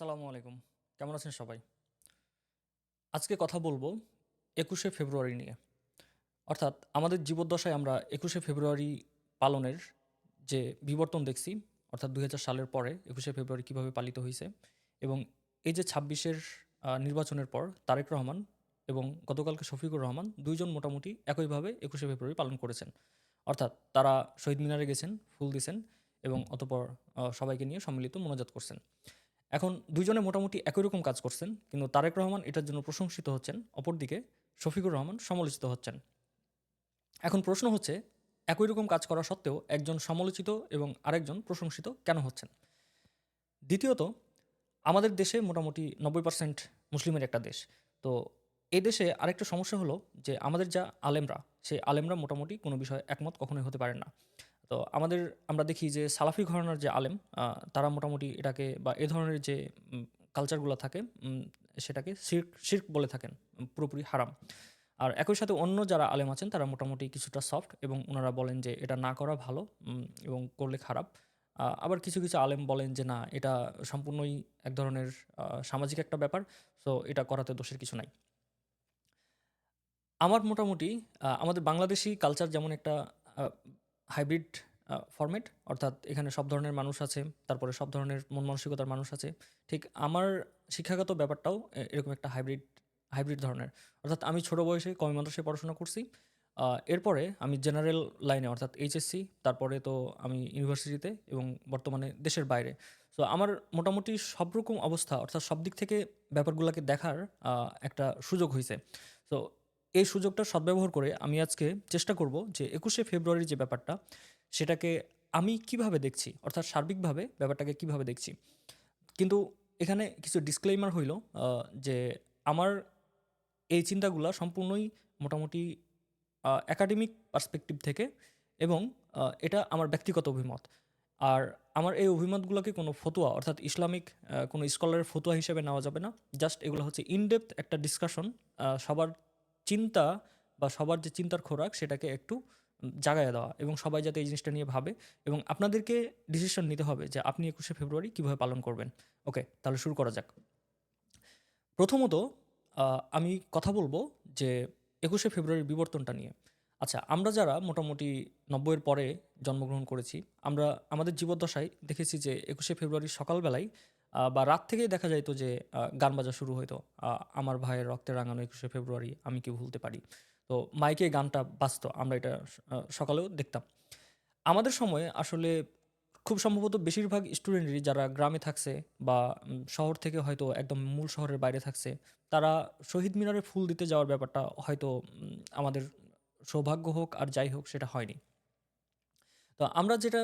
আসসালামু আলাইকুম। কেমন আছেন সবাই? আজকে কথা বলবো ২১শে ফেব্রুয়ারি নিয়ে। অর্থাৎ আমাদের জীবদ্দশায় আমরা ২১শে ফেব্রুয়ারি পালনের যে বিবর্তন দেখছি, অর্থাৎ ২০০০ সালের পরে ২১শে ফেব্রুয়ারি কীভাবে পালিত হইছে এবং এই যে ২৬-এর নির্বাচনের পর তারেক রহমান এবং গতকালকে শফিকুর রহমান ২ জন মোটামুটি একইভাবে ২১শে ফেব্রুয়ারি পালন করেছেন। অর্থাৎ তারা শহীদ মিনারে গেছেন, ফুল দিছেন এবং অতঃপর সবাইকে নিয়ে সম্মিলিত মোনাজাত করছেন। এখন ২ জনে মোটামুটি একই রকম কাজ করছেন। কিন্তু তারেক রহমান এটার জন্য প্রশংসিত হচ্ছেন। অপরদিকে শফিকুর রহমান সমালোচিত হচ্ছেন। এখন প্রশ্ন হচ্ছে, একই রকম কাজ করা সত্ত্বেও একজন সমালোচিত এবং আরেকজন প্রশংসিত কেন হচ্ছেন? দ্বিতীয়ত, আমাদের দেশে মোটামুটি ৯০% মুসলিমের একটা দেশ। তো এই দেশে আরেকটা সমস্যা হলো যে আমাদের যা আলেমরা, সেই আলেমরা মোটামুটি কোনো বিষয়ে একমত কখনোই হতে পারেন না। তো আমরা দেখি যে সালাফি ঘরানার যে আলেম তারা মোটামুটি এটাকে বা এ ধরনের যে কালচারগুলো থাকে সেটাকে শিরক বলে থাকেন, পুরোপুরি হারাম। আর একই সাথে অন্য যারা আলেম আছেন তারা মোটামুটি কিছুটা সফট এবং ওনারা বলেন যে এটা না করা ভালো এবং করলে খারাপ। আবার কিছু, কিছু আলেম বলেন যে না, এটা সম্পূর্ণই এক ধরনের সামাজিক একটা ব্যাপার। সো এটা করাতে দোষের কিছু নাই। আমার মোটামুটি আমাদের বাংলাদেশী কালচার যেমন একটা আ হাইব্রিড ফরম্যাট, অর্থাৎ এখানে সব ধরনের মানুষ আছে, তারপরে সব ধরনের মন মানসিকতার মানুষ আছে। ঠিক আমার শিক্ষাগত ব্যাপারটাও এরকম একটা হাইব্রিড ধরনের। অর্থাৎ আমি ছোট বয়সে কওমি মাদ্রাসায় পড়াশোনা করছি। এরপরে আমি জেনারেল লাইনে অর্থাৎ এইচএসসি, তারপরে তো আমি ইউনিভার্সিটিতে এবং বর্তমানে দেশের বাইরে। সো আমার মোটামুটি সব রকম অবস্থা অর্থাৎ সব দিক থেকে ব্যাপারগুলাকে দেখার একটা সুযোগ হইছে। সো এই সুযোগটার সদ্ব্যবহার করে আমি আজকে চেষ্টা করব যে ২১শে ফেব্রুয়ারির যে ব্যাপারটা, সেটাকে আমি কিভাবে দেখছি, অর্থাৎ সার্বিকভাবে ব্যাপারটাকে কিভাবে দেখছি। কিন্তু এখানে কিছু ডিসক্লেইমার হইল যে আমার এই চিন্তাগুলা সম্পূর্ণই মোটামুটি একাডেমিক পার্সপেক্টিভ থেকে এবং এটা আমার ব্যক্তিগত অভিমত। আর আমার এই অভিমতগুলোকে কোনো ফতোয়া অর্থাৎ ইসলামিক কোনো স্কলারের ফতোয়া হিসেবে নেওয়া যাবে না। জাস্ট এগুলো হচ্ছে ইন ডেপথ একটা ডিসকাশন, সবার চিন্তা বা সবার যে চিন্তার খোরাক সেটাকে একটু জাগায়া দেওয়া এবং সবাই যাতে এই জিনিসটা নিয়ে ভাবে এবং আপনাদেরকে ডিসিশন নিতে হবে যে আপনি ২১শে ফেব্রুয়ারি কীভাবে পালন করবেন। ওকে, তাহলে শুরু করা যাক। প্রথমত আমি কথা বলবো যে ২১শে ফেব্রুয়ারির বিবর্তনটা নিয়ে। আচ্ছা, আমরা যারা মোটামুটি ৯০-এর পরে জন্মগ্রহণ করেছি, আমরা আমাদের জীবদ্দশায় দেখেছি যে ২১শে ফেব্রুয়ারির সকালবেলায় বা রাত থেকেই দেখা যাইতো যে গান বাজা শুরু হইতো। আমার ভাইয়ের রক্তে রাঙানো ২১শে ফেব্রুয়ারি আমি কি ভুলতে পারি। তো মাইকে গানটা বাজতো। আমরা এটা সকালেও দেখতাম। আমাদের সময়ে আসলে খুব সম্ভবত বেশিরভাগ স্টুডেন্টই যারা গ্রামে থাকছে বা শহর থেকে হয়তো একদম মূল শহরের বাইরে থাকছে, তারা শহীদ মিনারে ফুল দিতে যাওয়ার ব্যাপারটা হয়তো আমাদের সৌভাগ্য হোক আর যাই হোক সেটা হয়নি। তো আমরা যেটা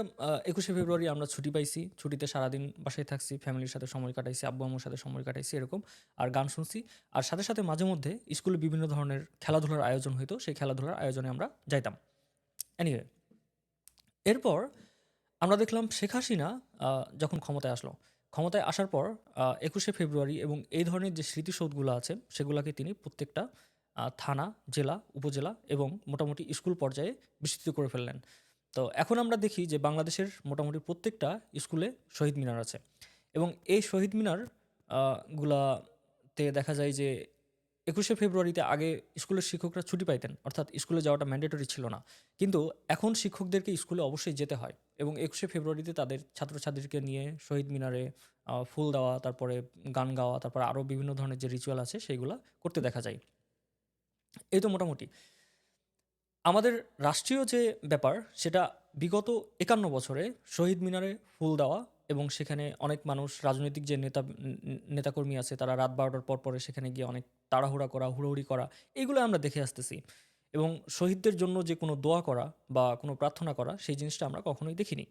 ২১শে ফেব্রুয়ারি আমরা ছুটি পাইছি। ছুটিতে সারাদিন বাসায় থাকছি, ফ্যামিলির সাথে সময় কাটাইছি, আব্বু-আম্মুর সাথে সময় কাটাইছি এরকম। আর গান শুনছি। আর সাথে, সাথে মাঝেমধ্যে স্কুলে বিভিন্ন ধরনের খেলাধুলার আয়োজন হইতো। সেই খেলাধুলার আয়োজনে আমরা যাইতাম। এনিওয়ে, এরপর আমরা দেখলাম শেখ হাসিনা আ যখন ক্ষমতায় আসলো। ক্ষমতায় আসার পর ২১শে ফেব্রুয়ারি এবং এই ধরনের যে স্মৃতিসৌধগুলো আছে, সেগুলাকে তিনি প্রত্যেকটা থানা, জেলা, উপজেলা এবং মোটামুটি স্কুল পর্যায়ে বিস্তৃত করে ফেললেন। তো এখন আমরা দেখি যে বাংলাদেশের মোটামুটি প্রত্যেকটা স্কুলে শহীদ মিনার আছে এবং এই শহীদ মিনার আ গুলাতে দেখা যায় যে ২১শে ফেব্রুয়ারিতে আগে স্কুলের শিক্ষকরা ছুটি পাইতেন। অর্থাৎ স্কুলে যাওয়াটা ম্যান্ডেটরি ছিল না। কিন্তু এখন শিক্ষকদেরকে স্কুলে অবশ্যই যেতে হয় এবং ২১শে ফেব্রুয়ারিতে তাদের ছাত্রছাত্রীদেরকে নিয়ে শহীদ মিনারে ফুল দেওয়া, তারপরে গান গাওয়া, তারপরে আরও বিভিন্ন ধরনের যে রিচুয়াল আছে সেইগুলা করতে দেখা যায়। এই তো মোটামুটি। আমাদের রাষ্ট্রীয় যে ব্যাপার সেটা বিগত ৫১ বছরে শহীদ মিনারে ফুল দেওয়া এবং সেখানে অনেক মানুষ রাজনৈতিক যে নেতাকর্মী আছে তারা রাত ১২টার পর পরে সেখানে গিয়ে অনেক তাড়াহুড়া করা, হুড়োহুড়ি করা, এগুলো আমরা দেখে আসতেছি। এবং শহীদদের জন্য যে কোনো দোয়া করা বা কোনো প্রার্থনা করা সেই জিনিসটা আমরা কখনোই দেখিনি।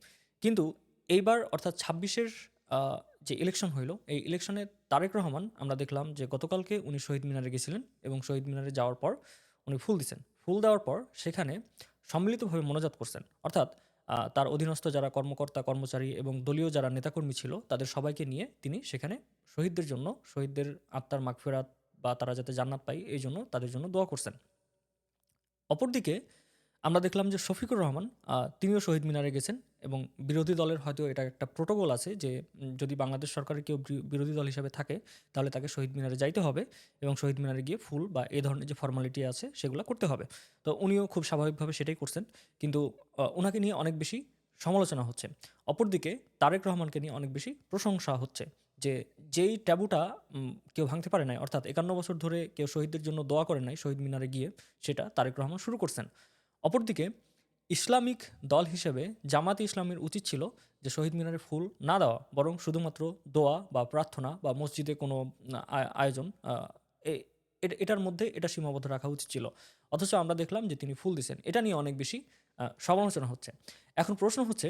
কিন্তু এইবার অর্থাৎ ২৬-এর আ যে ইলেকশন হইল, এই ইলেকশনে তারেক রহমান আমরা দেখলাম যে গতকালকে উনি শহীদ মিনারে গেছিলেন এবং শহীদ মিনারে যাওয়ার পর উনি ফুল দিছেন। ফুল দেওয়ার পর সেখানে সম্মিলিতভাবে মোনাজাত করছেন। অর্থাৎ তার অধীনস্থ যারা কর্মকর্তা, কর্মচারী এবং দলীয় যারা নেতাকর্মী ছিল তাদের সবাইকে নিয়ে তিনি সেখানে শহীদদের জন্য, শহীদদের আত্মার মাগফিরাত বা তারা যাতে জান্নাত পায় এইজন্য তাদের জন্য দোয়া করছেন। অপরদিকে আমরা দেখলাম যে শফিকুর রহমান তিনিও শহীদ মিনারে গেছেন এবং বিরোধী দলের হয়তো এটা একটা প্রোটোকল আছে যে যদি বাংলাদেশ সরকারের কেউ বিরোধী দল হিসাবে থাকে তাহলে তাকে শহীদ মিনারে যাইতে হবে এবং শহীদ মিনারে গিয়ে ফুল বা এই ধরনের যে ফর্মালিটি আছে সেগুলো করতে হবে। তো উনিও খুব স্বাভাবিকভাবে সেটাই করছেন। কিন্তু ওনাকে নিয়ে অনেক বেশি সমালোচনা হচ্ছে। অপরদিকে তারেক রহমানকে নিয়ে অনেক বেশি প্রশংসা হচ্ছে যে যেই ট্যাবুটা কেউ ভাঙতে পারে নাই, অর্থাৎ 51 বছর ধরে কেউ শহীদদের জন্য দোয়া করে নাই শহীদ মিনারে গিয়ে, সেটা তারেক রহমান শুরু করছেন। অপরদিকে ইসলামিক দল হিসেবে জামাতে ইসলামের উচিত ছিল যে শহীদ মিনারে ফুল না দেওয়া, বরং শুধুমাত্র দোয়া বা প্রার্থনা বা মসজিদে কোনো আয়োজন, এটার মধ্যে এটা সীমাবদ্ধ রাখা উচিত ছিল। অথচ আমরা দেখলাম যে তিনি ফুল দিছেন। এটা নিয়ে অনেক বেশি সমালোচনা হচ্ছে। এখন প্রশ্ন হচ্ছে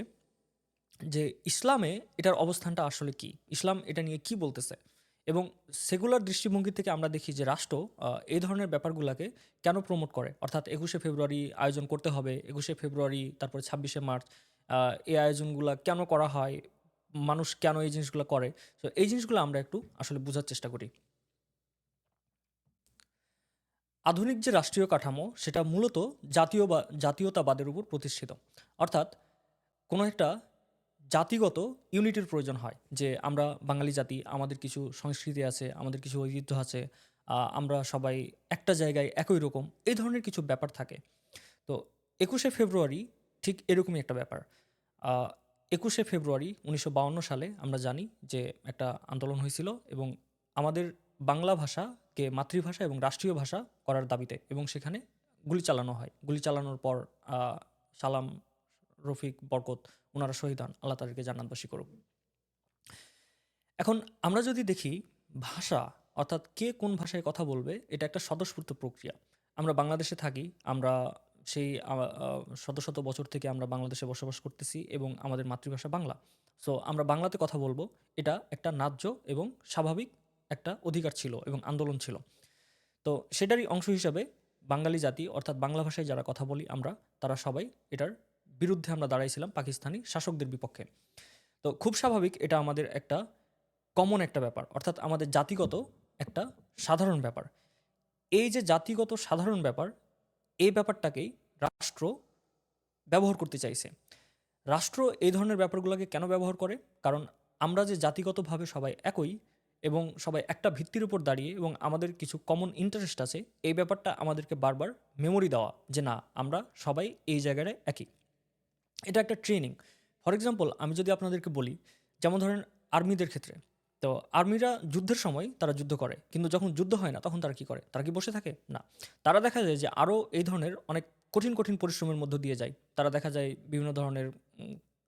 যে ইসলামে এটার অবস্থানটা আসলে কি, ইসলাম এটা নিয়ে কি বলতেছে, এবং সেকুলার দৃষ্টিভঙ্গি থেকে আমরা দেখি যে রাষ্ট্র এই ধরনের ব্যাপারগুলোকে কেন প্রমোট করে, অর্থাৎ 21শে ফেব্রুয়ারি আয়োজন করতে হবে, 21শে ফেব্রুয়ারি তারপরে 26শে মার্চ, এই আয়োজনগুলো কেন করা হয়, মানুষ কেন এই জিনিসগুলো করে। তো এই জিনিসগুলো আমরা একটু আসলে বোঝার চেষ্টা করি। আধুনিক যে রাষ্ট্রীয় কাঠামো সেটা মূলত জাতীয়তাবাদের উপর প্রতিষ্ঠিত। অর্থাৎ কোনো একটা জাতিগত ইউনিটির প্রয়োজন হয় যে আমরা বাঙালি জাতি, আমাদের কিছু সংস্কৃতি আছে, আমাদের কিছু ঐতিহ্য আছে, আমরা সবাই একটা জায়গায় একই রকম, এই ধরনের কিছু ব্যাপার থাকে। তো 21শে ফেব্রুয়ারি ঠিক এরকমই একটা ব্যাপার। আহ, 21শে ফেব্রুয়ারি 1952 সালে আমরা জানি যে একটা আন্দোলন হয়েছিল এবং আমাদের বাংলা ভাষাকে মাতৃভাষা এবং রাষ্ট্রীয় ভাষা করার দাবিতে, এবং সেখানে গুলি চালানো হয়। গুলি চালানোর পর সালাম, রফিক, বরকত ওনারা শহীদ হন, আল্লাহ তাদেরকে জান্নাতবাসী করুক। এখন আমরা যদি দেখি ভাষা, অর্থাৎ কে কোন ভাষায় কথা বলবে, এটা একটা স্বতঃস্ফূর্ত প্রক্রিয়া। আমরা বাংলাদেশে থাকি, আমরা সেই শত শত বছর থেকে আমরা বাংলাদেশে বসবাস করতেছি এবং আমাদের মাতৃভাষা বাংলা। সো আমরা বাংলাতে কথা বলবো, এটা একটা ন্যায্য এবং স্বাভাবিক একটা অধিকার ছিল এবং আন্দোলন ছিল। তো সেটারই অংশ হিসাবে বাঙালি জাতি, অর্থাৎ বাংলা ভাষায় যারা কথা বলি আমরা, তারা সবাই এটার বিরুদ্ধে আমরা দাঁড়াইছিলাম পাকিস্তানি শাসকদের বিপক্ষে। তো খুব স্বাভাবিক, এটা আমাদের একটা কমন একটা ব্যাপার, অর্থাৎ আমাদের জাতিগত একটা সাধারণ ব্যাপার। এই যে জাতিগত সাধারণ ব্যাপার, এই ব্যাপারটাকেই রাষ্ট্র ব্যবহার করতে চাইছে। রাষ্ট্র এই ধরনের ব্যাপারগুলোকে কেন ব্যবহার করে? কারণ আমরা যে জাতিগতভাবে সবাই একই এবং সবাই একটা ভিত্তির উপর দাঁড়িয়ে এবং আমাদের কিছু কমন ইন্টারেস্ট আছে, এই ব্যাপারটা আমাদেরকে বারবার মেমোরি দেওয়া যে না, আমরা সবাই এই জায়গায় একই। এটা একটা ট্রেনিং। ফর এক্সাম্পল, আমি যদি আপনাদেরকে বলি, যেমন ধরেন আর্মিদের ক্ষেত্রে, তো আর্মিরা যুদ্ধের সময় তারা যুদ্ধ করে, কিন্তু যখন যুদ্ধ হয় না তখন তারা কি করে? তারা কি বসে থাকে? না। তারা দেখা যায় যে আরও এই ধরনের অনেক কঠিন কঠিন পরিশ্রমের মধ্য দিয়ে যায়। তারা দেখা যায় বিভিন্ন ধরনের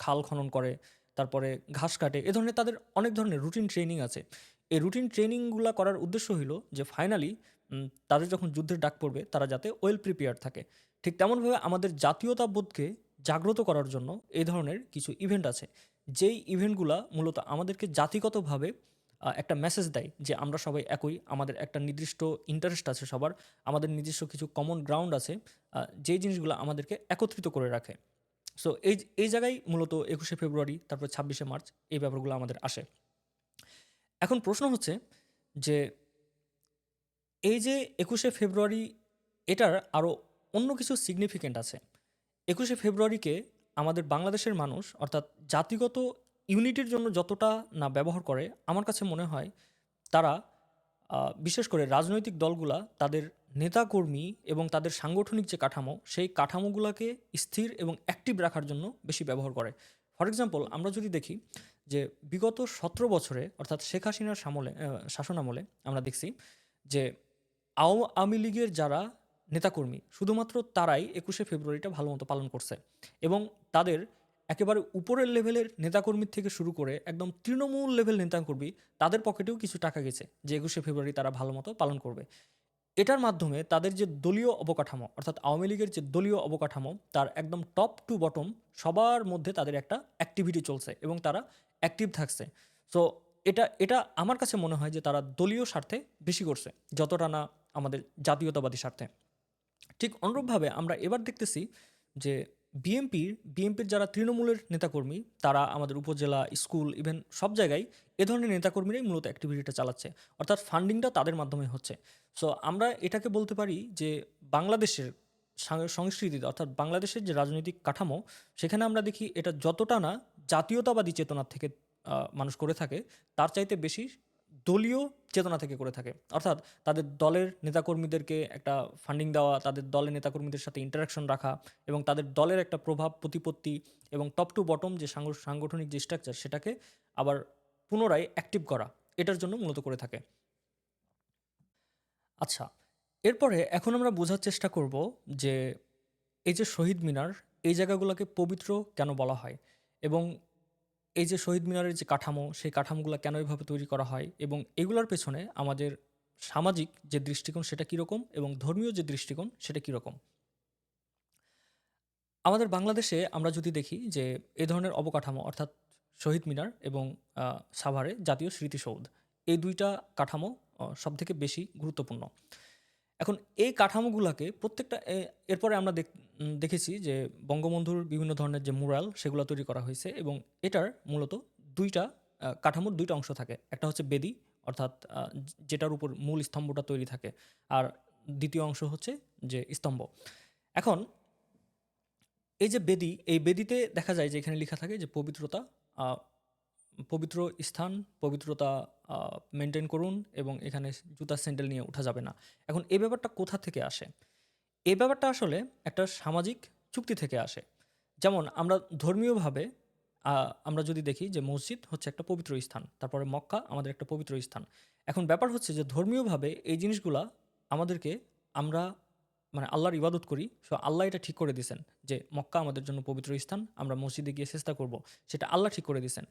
খাল খনন করে, তারপরে ঘাস কাটে, এ ধরনের তাদের অনেক ধরনের রুটিন ট্রেনিং আছে। এই রুটিন ট্রেনিংগুলো করার উদ্দেশ্য হইল যে ফাইনালি তাদের যখন যুদ্ধের ডাক পড়বে তারা যাতে ওয়েল প্রিপেয়ার থাকে। ঠিক তেমনভাবে আমাদের জাতীয়তাবোধকে জাগ্রত করার জন্য এই ধরনের কিছু ইভেন্ট আছে, যেই ইভেন্টগুলা মূলত আমাদেরকে জাতিগতভাবে একটা মেসেজ দেয় যে আমরা সবাই একই, আমাদের একটা নির্দিষ্ট ইন্টারেস্ট আছে সবার, আমাদের নিজস্ব কিছু কমন গ্রাউন্ড আছে, যেই জিনিসগুলো আমাদেরকে একত্রিত করে রাখে। সো এই জায়গায় মূলত 21শে ফেব্রুয়ারি তারপর 26শে মার্চ এই ব্যাপারগুলো আমাদের আসে। এখন প্রশ্ন হচ্ছে যে এই যে 21শে ফেব্রুয়ারি, এটার আরও অন্য কিছু সিগনিফিকেন্ট আছে। 21শে ফেব্রুয়ারিকে আমাদের বাংলাদেশের মানুষ, অর্থাৎ জাতিগত ইউনিটির জন্য যতটা না ব্যবহার করে, আমার কাছে মনে হয় তারা বিশেষ করে রাজনৈতিক দলগুলা তাদের নেতাকর্মী এবং তাদের সাংগঠনিক যে কাঠামো, সেই কাঠামোগুলোকে স্থির এবং অ্যাক্টিভ রাখার জন্য বেশি ব্যবহার করে। ফর এক্সাম্পল, আমরা যদি দেখি যে বিগত 17 বছরে, অর্থাৎ শেখ হাসিনার শাসনামলে আমরা দেখছি যে আওয়ামী লীগের যারা নেতাকর্মী, শুধুমাত্র তারাই 21শে ফেব্রুয়ারিটা ভালো মতো পালন করছে, এবং তাদের একেবারে উপরের লেভেলের নেতাকর্মীর থেকে শুরু করে একদম তৃণমূল লেভেল নেতাকর্মী, তাদের পকেটেও কিছু টাকা গেছে যে 21শে ফেব্রুয়ারি তারা ভালো মতো পালন করবে। এটার মাধ্যমে তাদের যে দলীয় অবকাঠামো, অর্থাৎ আওয়ামী লীগের যে দলীয় অবকাঠামো, তার একদম টপ টু বটম সবার মধ্যে তাদের একটা অ্যাক্টিভিটি চলছে এবং তারা অ্যাক্টিভ থাকছে। সো এটা এটা আমার কাছে মনে হয় যে তারা দলীয় স্বার্থে বেশি করছে, যতটা না আমাদের জাতীয়তাবাদী স্বার্থে। ঠিক অনুরূপভাবে আমরা এবার দেখতেছি যে বিএনপির যারা তৃণমূলের নেতাকর্মী, তারা আমাদের উপজেলা, স্কুল, ইভেন সব জায়গায় এ ধরনের নেতাকর্মীরাই মূলত অ্যাক্টিভিটিটা চালাচ্ছে, অর্থাৎ ফান্ডিংটা তাদের মাধ্যমে হচ্ছে। সো আমরা এটাকে বলতে পারি যে বাংলাদেশের সংস্কৃতিতে অর্থাৎ বাংলাদেশের যে রাজনৈতিক কাঠামো, সেখানে আমরা দেখি এটা যতটা না জাতীয়তাবাদী চেতনার থেকে মানুষ করে থাকে, তার চাইতে বেশি দলীয় চেতনা থেকে করে থাকে। অর্থাৎ তাদের দলের নেতাকর্মীদেরকে একটা ফান্ডিং দেওয়া, তাদের দলের নেতাকর্মীদের সাথে ইন্টারাকশন রাখা এবং তাদের দলের একটা প্রভাব প্রতিপত্তি এবং টপ টু বটম যে সাংগঠনিক যে স্ট্রাকচার, সেটাকে আবার পুনরায় অ্যাক্টিভ করা, এটার জন্য মূলত করে থাকে। আচ্ছা, এরপরে এখন আমরা বোঝার চেষ্টা করব যে এই যে শহীদ মিনার, এই জায়গাগুলোকে পবিত্র কেন বলা হয়, এবং এই যে শহীদ মিনারের যে কাঠামো, সেই কাঠামোগুলো কেন এভাবে তৈরি করা হয়, এবং এগুলোর পেছনে আমাদের সামাজিক যে দৃষ্টিকোণ সেটা কীরকম, এবং ধর্মীয় যে দৃষ্টিকোণ সেটা কীরকম। আমাদের বাংলাদেশে আমরা যদি দেখি যে এই ধরনের অবকাঠামো অর্থাৎ শহীদ মিনার এবং সাভারে জাতীয় স্মৃতিসৌধ, এই দুইটা কাঠামো সবথেকে বেশি গুরুত্বপূর্ণ। এখন এই কাঠামোগুলোকে প্রত্যেকটা এরপরে আমরা দেখেছি যে বঙ্গবন্ধুর বিভিন্ন ধরনের যে মুরাল সেগুলো তৈরি করা হয়েছে, এবং এটার মূলত দুইটা কাঠামোর দুইটা অংশ থাকে। একটা হচ্ছে বেদি, অর্থাৎ যেটার উপর মূল স্তম্ভটা তৈরি থাকে, আর দ্বিতীয় অংশ হচ্ছে যে স্তম্ভ। এখন এই যে বেদি, এই বেদিতে দেখা যায় যে এখানে লেখা থাকে যে পবিত্রতা, পবিত্র স্থান, পবিত্রতা মেনটেন করুন, এবং এখানে জুতা স্যান্ডেল নিয়ে ওঠা যাবে না। এখন এই ব্যাপারটা কোথা থেকে আসে? এই ব্যাপারটা আসলে একটা সামাজিক চুক্তি থেকে আসে। যেমন আমরা ধর্মীয়ভাবে আমরা যদি দেখি যে মসজিদ হচ্ছে একটা পবিত্র স্থান, তারপরে মক্কা আমাদের একটা পবিত্র স্থান। এখন ব্যাপার হচ্ছে যে ধর্মীয়ভাবে এই জিনিসগুলা আমাদেরকে, আমরা মানে আল্লাহর ইবাদত করি, সো আল্লাহ এটা ঠিক করে দিয়েছেন যে মক্কা আমাদের জন্য পবিত্র স্থান, আমরা মসজিদে গিয়ে চেষ্টা করব, সেটা আল্লাহ ঠিক করে দিয়েছেন।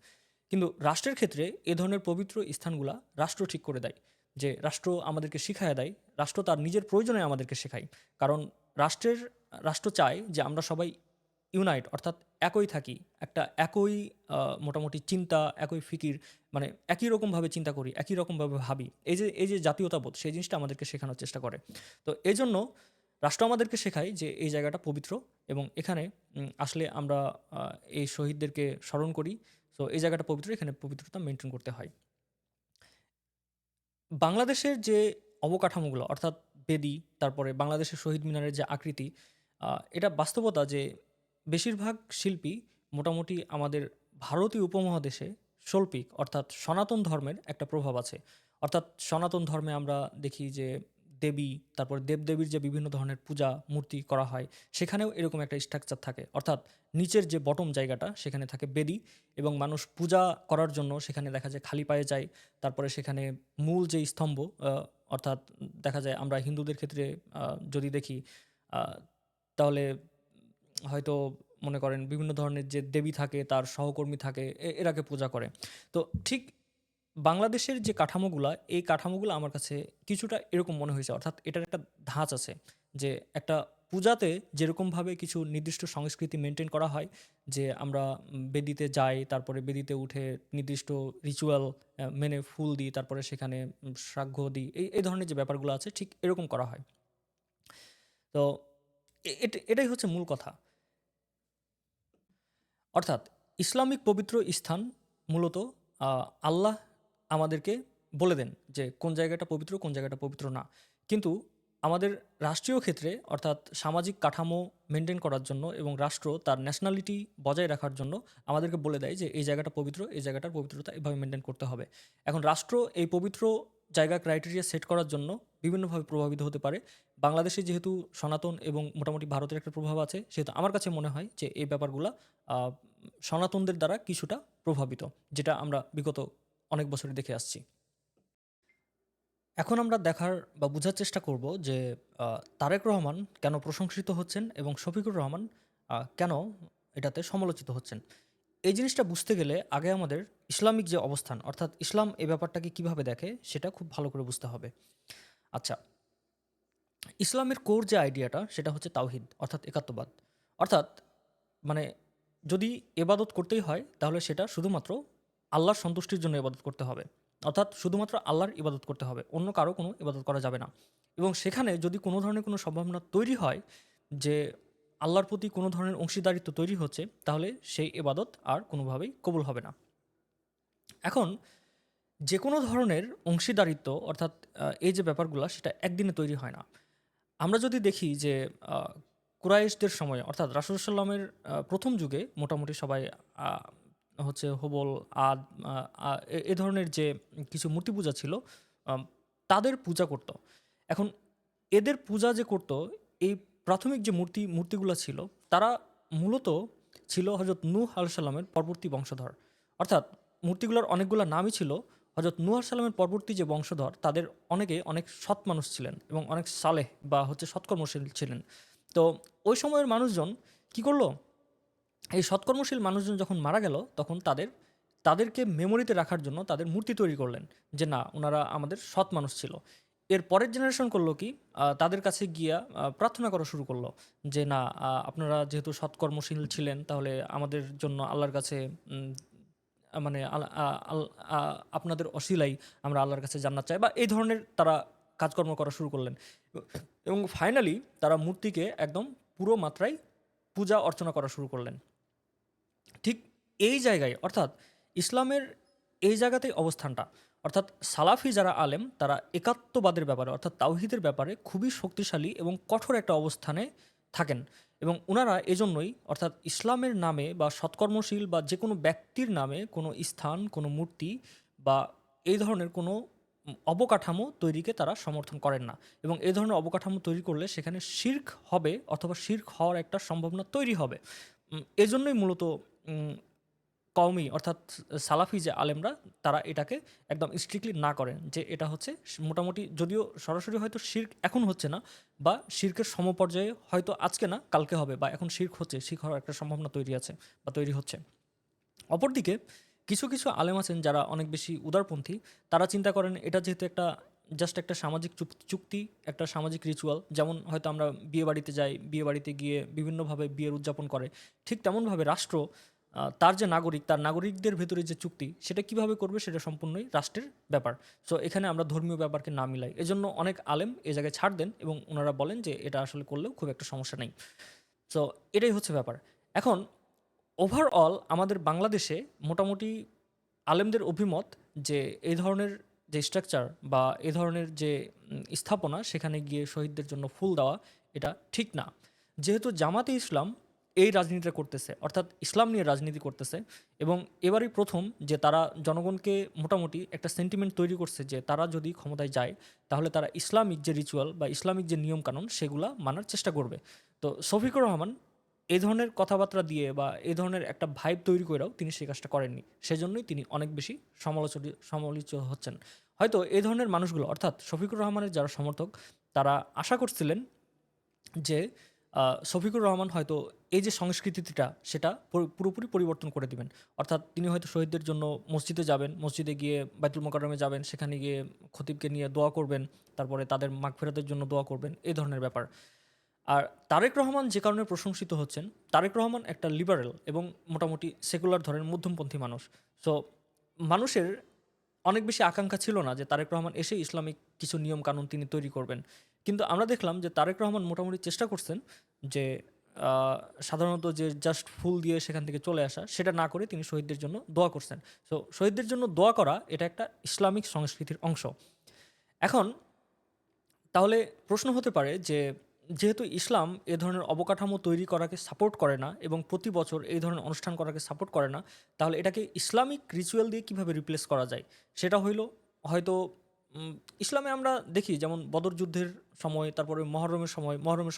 কিন্তু রাষ্ট্রের ক্ষেত্রে এ ধরনের পবিত্র স্থানগুলা রাষ্ট্র ঠিক করে দেয়, যে রাষ্ট্র আমাদেরকে শিখায় দেয়, রাষ্ট্র তার নিজের প্রয়োজনে আমাদেরকে শেখায়। কারণ রাষ্ট্র চায় যে আমরা সবাই ইউনাইট, অর্থাৎ একই থাকি, একটা একই মোটামুটি চিন্তা, একই ফিকির, মানে একই রকমভাবে চিন্তা করি, একই রকমভাবে ভাবি। এই যে জাতীয়তাবোধ, সেই জিনিসটা আমাদেরকে শেখানোর চেষ্টা করে। তো এই জন্য রাষ্ট্র আমাদেরকে শেখায় যে এই জায়গাটা পবিত্র, এবং এখানে আসলে আমরা এই শহীদদেরকে স্মরণ করি। সো এই জায়গাটা পবিত্র, এখানে পবিত্রতা মেনটেন করতে হয়। বাংলাদেশের যে অবকাঠামোগুলো অর্থাৎ বেদি, তারপরে বাংলাদেশের শহীদ মিনারের যে আকৃতি, এটা বাস্তবতা যে বেশিরভাগ শিল্পী মোটামুটি আমাদের ভারতীয় উপমহাদেশে শৈল্পিক অর্থাৎ সনাতন ধর্মের একটা প্রভাব আছে। অর্থাৎ সনাতন ধর্মে আমরা দেখি যে দেবী, তারপর দেবদেবীর যে বিভিন্ন ধরনের পূজা মূর্তি করা হয়, সেখানেও এরকম একটা স্ট্রাকচার থাকে। অর্থাৎ নিচের যে বটম জায়গাটা সেখানে থাকে বেদি, এবং মানুষ পূজা করার জন্য সেখানে দেখা যায় খালি পায়ে যায়। তারপরে সেখানে মূল যে স্তম্ভ, অর্থাৎ দেখা যায় আমরা হিন্দুদের ক্ষেত্রে যদি দেখি, তাহলে হয়তো মনে করেন বিভিন্ন ধরনের যে দেবী থাকে, তার সহকর্মী থাকে, এরাকে পূজা করে। তো ঠিক বাংলাদেশের যে কাঠামোগুলা, এই কাঠামোগুলো আমার কাছে কিছুটা এরকম মনে হয়েছে। অর্থাৎ এটার একটা ধাঁচ আছে, যে একটা পূজাতে যেরকমভাবে কিছু নির্দিষ্ট সংস্কৃতি মেনটেন করা হয়, যে আমরা বেদিতে যাই, তারপরে বেদিতে উঠে নির্দিষ্ট রিচুয়াল মেনে ফুল দিই, তারপরে সেখানে শ্রাদ্ধ দিই, এই ধরনের যে ব্যাপারগুলো আছে ঠিক এরকম করা হয়। তো এটাই হচ্ছে মূল কথা। অর্থাৎ ইসলামিক পবিত্র স্থান মূলত আল্লাহ আমাদেরকে বলে দেন যে কোন জায়গাটা পবিত্র, কোন জায়গাটা পবিত্র না। কিন্তু আমাদের রাষ্ট্রীয় ক্ষেত্রে অর্থাৎ সামাজিক কাঠামো মেনটেন করার জন্য এবং রাষ্ট্র তার ন্যাশনালিটি বজায় রাখার জন্য আমাদেরকে বলে দেয় যে এই জায়গাটা পবিত্র, এই জায়গাটার পবিত্রতা এভাবে মেনটেন করতে হবে। এখন রাষ্ট্র এই পবিত্র জায়গা ক্রাইটেরিয়া সেট করার জন্য বিভিন্নভাবে প্রভাবিত হতে পারে। বাংলাদেশে যেহেতু সনাতন এবং মোটামুটি ভারতের একটা প্রভাব আছে, সেহেতু আমার কাছে মনে হয় যে এই ব্যাপারগুলো সনাতনদের দ্বারা কিছুটা প্রভাবিত, যেটা আমরা বিগত অনেক বছরে দেখে আসছি। এখন আমরা দেখার বা বোঝার চেষ্টা করব যে তারেক রহমান কেন প্রশংসিত হচ্ছেন এবং শফিকুর রহমান কেন এটাতে সমালোচিত হচ্ছেন। এই জিনিসটা বুঝতে গেলে আগে আমাদের ইসলামিক যে অবস্থান অর্থাৎ ইসলাম এই ব্যাপারটাকে কিভাবে দেখে সেটা খুব ভালো করে বুঝতে হবে। আচ্ছা, ইসলামের কোর যে আইডিয়াটা সেটা হচ্ছে তাওহিদ অর্থাৎ একাত্মবাদ। অর্থাৎ মানে যদি এবাদত করতেই হয় তাহলে সেটা শুধুমাত্র আল্লাহর সন্তুষ্টির জন্য ইবাদত করতে হবে। অর্থাৎ শুধুমাত্র আল্লাহর ইবাদত করতে হবে, অন্য কারো কোনো ইবাদত করা যাবে না। এবং সেখানে যদি কোনো ধরনের কোনো সম্ভাবনা তৈরি হয় যে আল্লাহর প্রতি কোনো ধরনের অংশীদারিত্ব তৈরি হচ্ছে, তাহলে সেই ইবাদত আর কোনোভাবেই কবুল হবে না। এখন যে কোনো ধরনের অংশীদারিত্ব অর্থাৎ এই যে ব্যাপারগুলো সেটা একদিনে তৈরি হয় না। আমরা যদি দেখি যে কুরাইশদের সময়ে অর্থাৎ রাসূল সাল্লামের প্রথম যুগে মোটামুটি সবাই আহ, হচ্ছে হুবল, আদ, এ ধরনের যে কিছু মূর্তি পূজা ছিল, আম, তাদের পূজা করত। এখন এদের পূজা যে করত, এই প্রাথমিক যে মূর্তিগুলো ছিল, তারা মূলত ছিল হজরত নূহ আলাইহিস সালামের পরবর্তী বংশধর। অর্থাৎ মূর্তিগুলোর অনেকগুলো নামই ছিল হজরত নূহ আলাইহিস সালামের পরবর্তী যে বংশধর, তাদের অনেকে অনেক সৎ মানুষ ছিলেন এবং অনেক সালেহ বা হচ্ছে সৎকর্মশীল ছিলেন। তো ওই সময়ের মানুষজন কি করলো, এই সৎকর্মশীল মানুষজন যখন মারা গেল তখন তাদেরকে মেমোরিতে রাখার জন্য তাদের মূর্তি তৈরি করলেন, যে না, ওনারা আমাদের সৎ মানুষ ছিল। এর পরের জেনারেশন করলো কি, তাদের কাছে গিয়া প্রার্থনা করা শুরু করলো যে না, আপনারা যেহেতু সৎকর্মশীল ছিলেন, তাহলে আমাদের জন্য আল্লাহর কাছে উম, মানে আপনাদের অশিলাই আমরা আল্লাহর কাছে জান্নাত চাই, বা এই ধরনের তারা কাজকর্ম করা শুরু করলেন। এবং ফাইনালি তারা মূর্তিকে একদম পুরো মাত্রায় পূজা অর্চনা করা শুরু করলেন। ঠিক এই জায়গায়, অর্থাৎ ইসলামের এই জায়গাতেই অবস্থানটা, অর্থাৎ সালাফি যারা আলেম, তারা একাত্মবাদের ব্যাপারে অর্থাৎ তাওহীদের ব্যাপারে খুবই শক্তিশালী এবং কঠোর একটা অবস্থানে থাকেন। এবং ওনারা এজন্যই, অর্থাৎ ইসলামের নামে বা সৎকর্মশীল বা যে কোনো ব্যক্তির নামে কোনো স্থান, কোনো মূর্তি বা এই ধরনের কোনো অবকাঠামো তৈরিকে তারা সমর্থন করেন না। এবং এই ধরনের অবকাঠামো তৈরি করলে সেখানে শিরক হবে অথবা শিরক হওয়ার একটা সম্ভাবনা তৈরি হবে। এজন্যই মূলত উম, কওমি অর্থাৎ সালাফি যে আলেমরা, তারা এটাকে একদম স্ট্রিক্টলি না করেন, যে এটা হচ্ছে মোটামুটি, যদিও সরাসরি হয়তো শিরক এখন হচ্ছে না, বা শিরকের সমপর্যায়ে হয়তো আজকে না কালকে হবে, বা এখন শিরক হচ্ছে, শিরক হওয়ার একটা সম্ভাবনা তৈরি আছে বা তৈরি হচ্ছে। অপরদিকে কিছু কিছু আলেম আছেন যারা অনেক বেশি উদারপন্থী। তারা চিন্তা করেন এটা যেহেতু একটা জাস্ট একটা সামাজিক চুক্তি, একটা সামাজিক রিচুয়াল, যেমন হয়তো আমরা বিয়ে বাড়িতে যাই, বিয়ে বাড়িতে গিয়ে বিভিন্নভাবে বিয়ের উদযাপন করে, ঠিক তেমনভাবে রাষ্ট্র তার যে নাগরিক, তার নাগরিকদের ভেতরে যে চুক্তি, সেটা কিভাবে করবে সেটা সম্পূর্ণই রাষ্ট্রের ব্যাপার। সো এখানে আমরা ধর্মীয় ব্যাপারকে না মিলাই, এজন্য অনেক আলেম এ জায়গায় ছাড় দেন এবং ওনারা বলেন যে এটা আসলে করলেও খুব একটা সমস্যা নেই। সো এটাই হচ্ছে ব্যাপার। এখন ওভারঅল আমাদের বাংলাদেশে মোটামুটি আলেমদের অভিমত যে এই ধরনের যে স্ট্রাকচার বা এই ধরনের যে স্থাপনা, সেখানে গিয়ে শহীদদের জন্য ফুল দেওয়া এটা ঠিক না। যেহেতু জামাতে ইসলাম এই রাজনীতিটা করতেছে, অর্থাৎ ইসলাম নিয়ে রাজনীতি করতেছে, এবং এবারই প্রথম যে তারা জনগণকে মোটামুটি একটা সেন্টিমেন্ট তৈরি করছে যে তারা যদি ক্ষমতায় যায়, তাহলে তারা ইসলামিক যে রিচুয়াল বা ইসলামিক যে নিয়মকানুন সেগুলা মানার চেষ্টা করবে। তো শফিকুর রহমান এই ধরনের কথাবার্তা দিয়ে বা এই ধরনের একটা ভাইব তৈরি করেও তিনি সেই কাজটা করেননি। সেজন্যই তিনি অনেক বেশি সমালোচিত হচ্ছেন। হয়তো এই ধরনের মানুষগুলো, অর্থাৎ শফিকুর রহমানের যারা সমর্থক, তারা আশা করছিলেন যে শফিকুর রহমান হয়তো এই যে সংস্কৃতিটা সেটা পুরোপুরি পরিবর্তন করে দিবেন। অর্থাৎ তিনি হয়তো শহীদদের জন্য মসজিদে যাবেন, মসজিদে গিয়ে বাইতুল মোকাররমে যাবেন, সেখানে গিয়ে খতিবকে নিয়ে দোয়া করবেন, তারপরে তাদের মাগফিরাতের জন্য দোয়া করবেন, এই ধরনের ব্যাপার। আর তারেক রহমান যে কারণে প্রশংসিত হচ্ছেন, তারেক রহমান একটা লিবারেল এবং মোটামুটি সেকুলার ধরনের মধ্যমপন্থী মানুষ। সো মানুষের অনেক বেশি আকাঙ্ক্ষা ছিল না যে তারেক রহমান এসে ইসলামিক কিছু নিয়ম কানুন তিনি তৈরি করবেন। কিন্তু আমরা দেখলাম যে তারেক রহমান মোটামুটি চেষ্টা করছেন যে আহ, সাধারণত যে জাস্ট ফুল দিয়ে সেখান থেকে চলে আসা, সেটা না করে তিনি শহীদদের জন্য দোয়া করছেন। সো শহীদদের জন্য দোয়া করা এটা একটা ইসলামিক সংস্কৃতির অংশ। এখন তাহলে প্রশ্ন হতে পারে যে, যেহেতু ইসলাম এ ধরনের অবকাঠামো তৈরি করাকে সাপোর্ট করে না এবং প্রতি বছর এই ধরনের অনুষ্ঠান করাকে সাপোর্ট করে না, তাহলে এটাকে ইসলামিক রিচুয়াল দিয়ে কিভাবে রিপ্লেস করা যায়? সেটা হইল হয়তো উম, ইসলামে আমরা দেখি যেমন বদর যুদ্ধের সময়, তারপরে মহরমের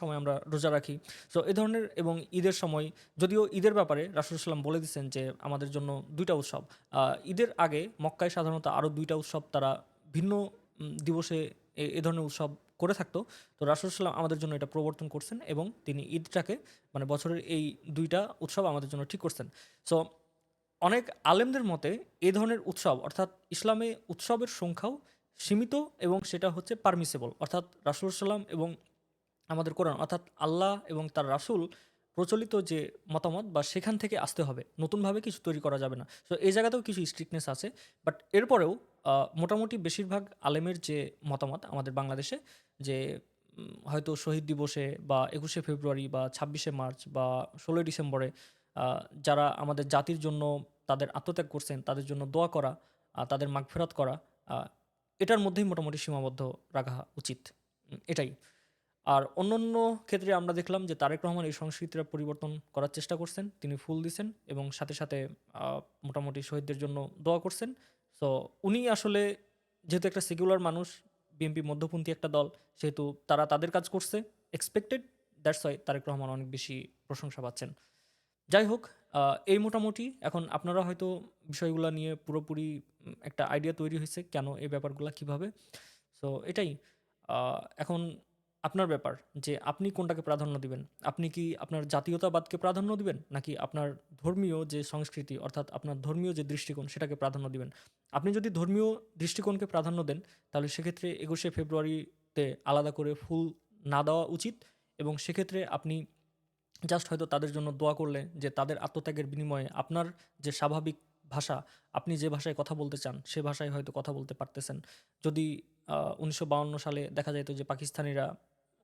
সময় আমরা রোজা রাখি। সো এই ধরনের, এবং ঈদের সময়, যদিও ঈদের ব্যাপারে রাসূলুল্লাহ সাল্লাম বলে দিচ্ছেন যে আমাদের জন্য দুইটা উৎসব। ঈদের আগে মক্কায় সাধারণত আরও দুইটা উৎসব তারা ভিন্ন দিবসে এ ধরনের উৎসব করে থাকতো। তো রাসূল সাল্লাম আমাদের জন্য এটা প্রবর্তন করছেন এবং তিনি ঈদটাকে, মানে বছরের এই দুইটা উৎসব আমাদের জন্য ঠিক করছেন। সো অনেক আলেমদের মতে এই ধরনের উৎসব, অর্থাৎ ইসলামে উৎসবের সংখ্যাও সীমিত এবং সেটা হচ্ছে পারমিসেবল, অর্থাৎ রাসূল সাল্লাম এবং আমাদের কোরআন, অর্থাৎ আল্লাহ এবং তার রাসূল প্রচলিত যে মতামত বা সেখান থেকে আসতে হবে, নতুনভাবে কিছু তৈরি করা যাবে না। সো এই জায়গাতেও কিছু স্ট্রিক্টনেস আছে। বাট এরপরেও মোটামুটি বেশিরভাগ আলেমের যে মতামত আমাদের বাংলাদেশে, যে হয়তো শহীদ দিবসে বা 21শে ফেব্রুয়ারি বা 26শে মার্চ বা 16ই ডিসেম্বরে যারা আমাদের জাতির জন্য তাদের আত্মত্যাগ করছেন, তাদের জন্য দোয়া করা, তাদের মাগফিরাত করা, আহ, এটার মধ্যেই মোটামুটি সীমাবদ্ধ রাখা উচিত। এটাই। আর অন্যান্য ক্ষেত্রে আমরা দেখলাম যে তারেক রহমান এই সংস্কৃতিটা পরিবর্তন করার চেষ্টা করছেন। তিনি ফুল দিছেন এবং সাথে, সাথে মোটামুটি শহীদদের জন্য দোয়া করছেন। সো উনি আসলে যেহেতু একটা সেকুলার মানুষ, বিএনপি মধ্যপন্থী একটা দল, সেহেতু তারা তাদের কাজ করছে। Expected, that's why Tarique Rahman অনেক বেশি প্রশংসা পাচ্ছেন। যাই হোক, এই মোটামুটি এখন আপনারা হয়তো বিষয়গুলা নিয়ে পুরোপুরি একটা আইডিয়া তৈরি হয়েছে কেন এই ব্যাপারগুলা কিভাবে। সো এটাই। এখন আপনার ব্যাপার যে আপনি কোনটাকে প্রাধান্য দিবেন। আপনি কি আপনার জাতীয়তাবাদকে প্রাধান্য দিবেন? নাকি আপনার ধর্মীয় যে সংস্কৃতি অর্থাৎ আপনার ধর্মীয় যে দৃষ্টিকোণ সেটাকে প্রাধান্য দিবেন? আপনি যদি ধর্মীয় দৃষ্টিকোণকে প্রাধান্য দেন, তাহলে সেক্ষেত্রে ২১শে ফেব্রুয়ারিতে আলাদা করে ফুল না দেওয়া উচিত এবং সেক্ষেত্রে আপনি জাস্ট হয়তো তাদের জন্য দোয়া করলে যে তাদের আত্মত্যাগের বিনিময়ে আপনার যে স্বাভাবিক ভাষা, আপনি যে ভাষায় কথা বলতে চান সে ভাষায় হয়তো কথা বলতে পারতেছেন। যদি ১৯৫২ সালে দেখা যাইত যে পাকিস্তানিরা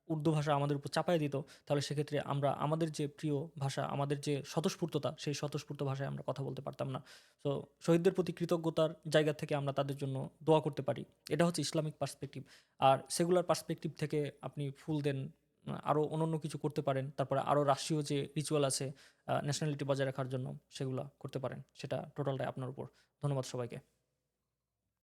উর্দু ভাষা আমাদের উপর চাপায় দিত, তাহলে সেক্ষেত্রে আমরা আমাদের যে প্রিয় ভাষা, আমাদের যে স্বতঃস্ফূর্ততা, সেই স্বতঃস্ফূর্ত ভাষায় আমরা কথা বলতে পারতাম না। সো শহীদদের প্রতি কৃতজ্ঞতার জায়গা থেকে আমরা তাদের জন্য দোয়া করতে পারি। এটা হচ্ছে ইসলামিক পার্সপেক্টিভ। আর সেগুলার পার্সপেক্টিভ থেকে আপনি ফুল দেন, আরও অন্যান্য কিছু করতে পারেন। তারপরে আরও রাষ্ট্রীয় যে রিচুয়াল আছে ন্যাশনালিটি বজায় রাখার জন্য, সেগুলা করতে পারেন। সেটা টোটালটাই আপনার উপর। ধন্যবাদ সবাইকে।